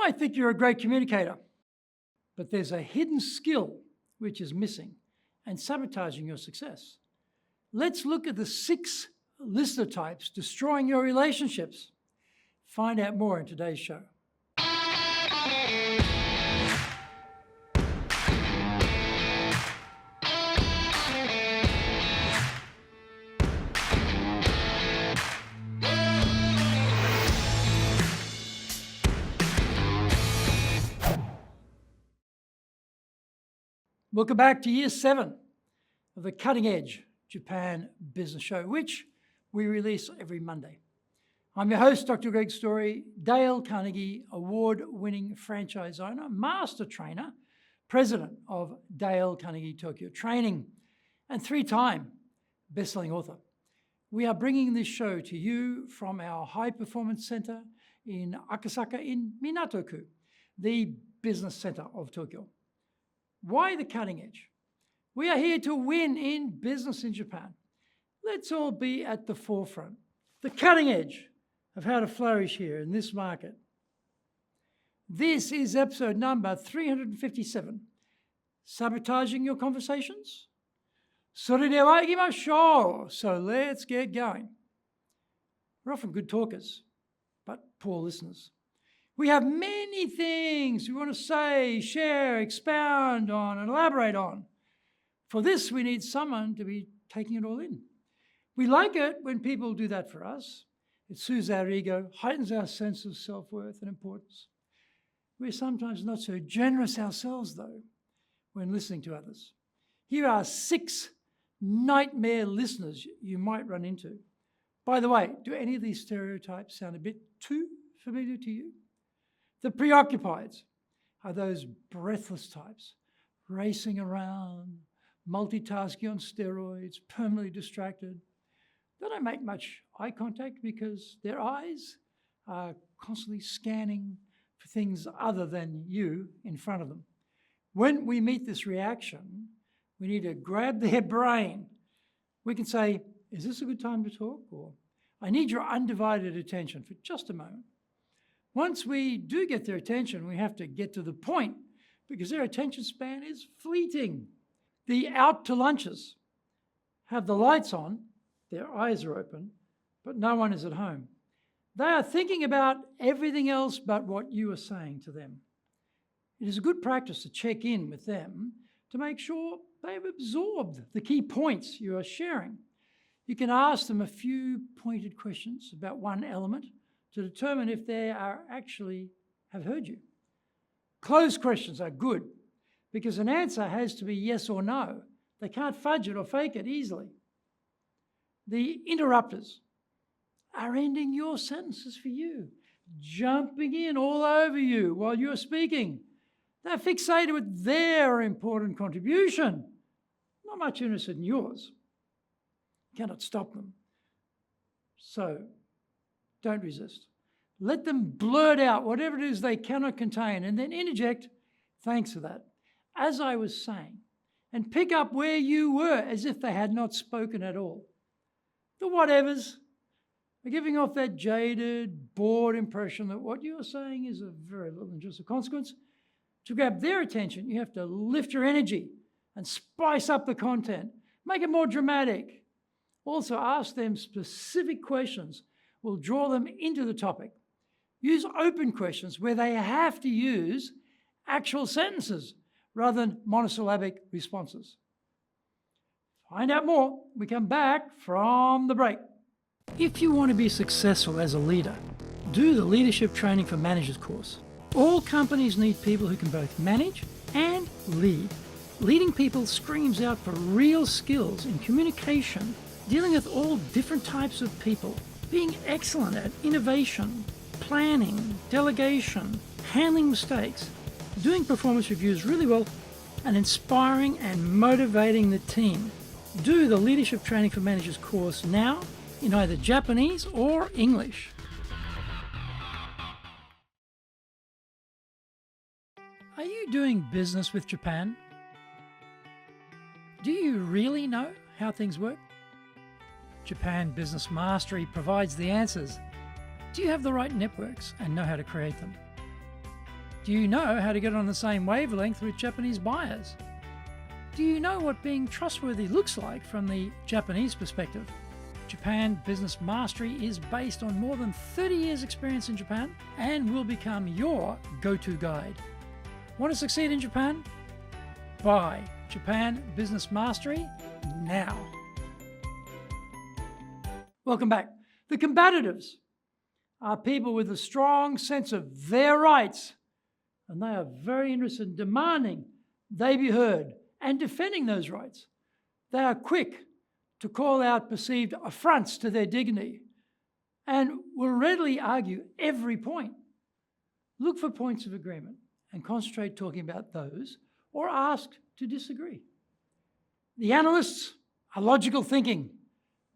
might think you're a great communicator, but there's a hidden skill which is missing and sabotaging your success. Let's look at the 6 listener types destroying your relationships. Find out more in today's show. Welcome back to Year 7 of the Cutting Edge Japan Business Show, which we release every Monday. I'm your host, Dr. Greg Story, Dale Carnegie award-winning franchise owner, master trainer, president of Dale Carnegie Tokyo Training, and 3-time best-selling author. We are bringing this show to you from our High Performance Center in Akasaka in Minato-ku, the business center of Tokyo. Why the cutting edge? We are here to win in business in Japan. Let's all be at the forefront, the cutting edge of how to flourish here in this market. This is episode number 357, Sabotaging Your Conversations? それでは行きましょう. So let's get going. We're often good talkers, but poor listeners. We have many things we want to say, share, expound on, and elaborate on. For this, we need someone to be taking it all in. We like it when people do that for us. It soothes our ego, heightens our sense of self-worth and importance. We're sometimes not so generous ourselves, though, when listening to others. Here are 6 nightmare listeners you might run into. By the way, do any of these stereotypes sound a bit too familiar to you? The preoccupieds are those breathless types, racing around, multitasking on steroids, permanently distracted. They don't make much eye contact because their eyes are constantly scanning for things other than you in front of them. When we meet this reaction, we need to grab their brain. We can say, is this a good time to talk? Or, I need your undivided attention for just a moment. Once we do get their attention, we have to get to the point because their attention span is fleeting. The out to lunches have the lights on, their eyes are open, but no one is at home. They are thinking about everything else but what you are saying to them. It is a good practice to check in with them to make sure they have absorbed the key points you are sharing. You can ask them a few pointed questions about one element to determine if they are actually have heard you. Closed questions are good because an answer has to be yes or no. They can't fudge it or fake it easily. The interrupters are ending your sentences for you, jumping in all over you while you're speaking. They're fixated with their important contribution, not much interested in yours. You cannot stop them. So, don't resist. Let them blurt out whatever it is they cannot contain and then interject, thanks for that, as I was saying, and pick up where you were as if they had not spoken at all. The whatevers are giving off that jaded, bored impression that what you are saying is of very little interest or consequence. To grab their attention, you have to lift your energy and spice up the content, make it more dramatic. Also, ask them specific questions. We'll draw them into the topic. Use open questions where they have to use actual sentences rather than monosyllabic responses. Find out more. We come back from the break. If you want to be successful as a leader, do the Leadership Training for Managers course. All companies need people who can both manage and lead. Leading people screams out for real skills in communication, dealing with all different types of people, being excellent at innovation, planning, delegation, handling mistakes, doing performance reviews really well, and inspiring and motivating the team. Do the Leadership Training for Managers course now in either Japanese or English. Are you doing business with Japan? Do you really know how things work? Japan Business Mastery provides the answers. Do you have the right networks and know how to create them? Do you know how to get on the same wavelength with Japanese buyers? Do you know what being trustworthy looks like from the Japanese perspective? Japan Business Mastery is based on more than 30 years experience in Japan and will become your go-to guide. Want to succeed in Japan? Buy Japan Business Mastery now. Welcome back. The combatives are people with a strong sense of their rights, and they are very interested in demanding they be heard and defending those rights. They are quick to call out perceived affronts to their dignity and will readily argue every point. Look for points of agreement and concentrate talking about those, or ask to disagree. The analysts are logical thinking,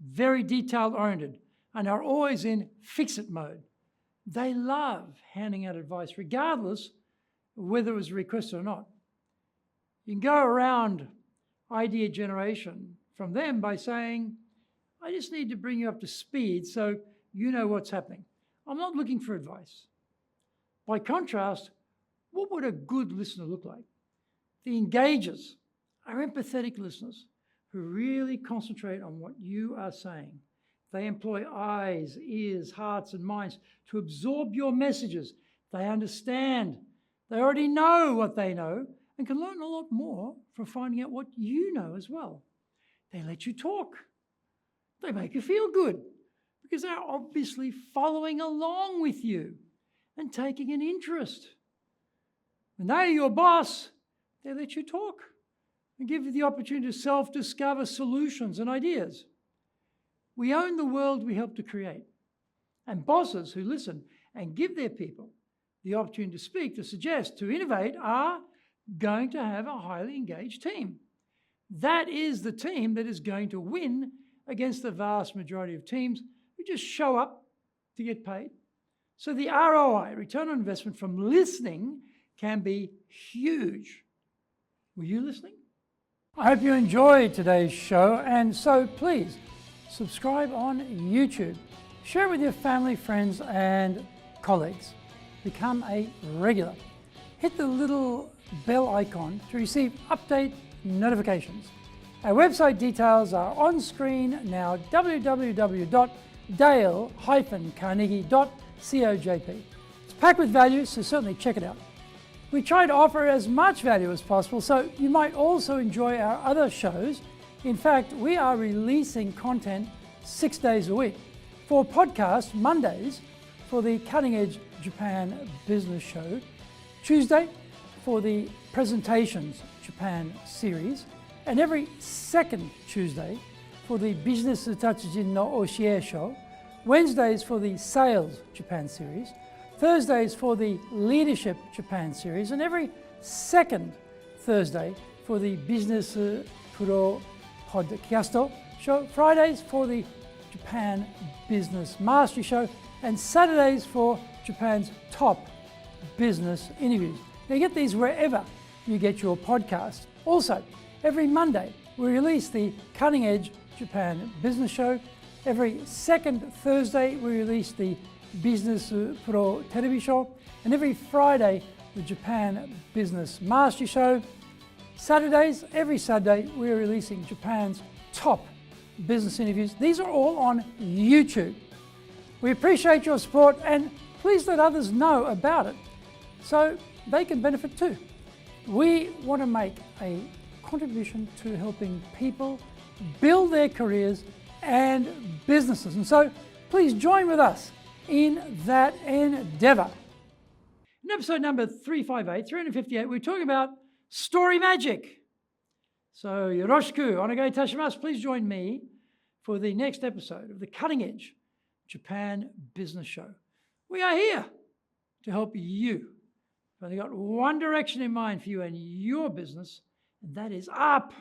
very detail-oriented, and are always in fix-it mode. They love handing out advice regardless of whether it was requested or not. You can go around idea generation from them by saying, I just need to bring you up to speed so you know what's happening. I'm not looking for advice. By contrast, what would a good listener look like? The engagers are empathetic listeners who really concentrate on what you are saying. They employ eyes, ears, hearts, and minds to absorb your messages. They understand. They already know what they know and can learn a lot more from finding out what you know as well. They let you talk. They make you feel good because they're obviously following along with you and taking an interest. When they're your boss, they let you talk and give you the opportunity to self-discover solutions and ideas. We own the world we help to create. And bosses who listen and give their people the opportunity to speak, to suggest, to innovate are going to have a highly engaged team. That is the team that is going to win against the vast majority of teams who just show up to get paid. So the ROI, return on investment from listening, can be huge. Were you listening? I hope you enjoyed today's show, and so please subscribe on YouTube. Share it with your family, friends, and colleagues. Become a regular. Hit the little bell icon to receive update notifications. Our website details are on screen now, www.dale-carnegie.cojp. It's packed with value, so certainly check it out. We try to offer as much value as possible, so you might also enjoy our other shows. In fact, we are releasing content 6 days a week. For podcast, Mondays for the Cutting Edge Japan Business Show, Tuesday for the Presentations Japan series, and every second Tuesday for the Business Soothes no Oshie Show, Wednesdays for the Sales Japan series, Thursdays for the Leadership Japan series, and every second Thursday for the Business Pro Podcast Show, Fridays for the Japan Business Mastery Show, and Saturdays for Japan's top business interviews. Now you get these wherever you get your podcast. Also, every Monday we release the Cutting Edge Japan Business Show. Every second Thursday we release the Business Pro Television Show, and every Friday the Japan Business Mastery Show. Saturdays, every Saturday, we're releasing Japan's top business interviews. These are all on YouTube. We appreciate your support, and please let others know about it so they can benefit too. We want to make a contribution to helping people build their careers and businesses, and so please join with us in that endeavor. In episode number 358, we're talking about story magic. So, yoroshiku onegai itashimasu. Please join me for the next episode of the Cutting Edge Japan Business Show. We are here to help you. We've only got one direction in mind for you and your business, and that is up.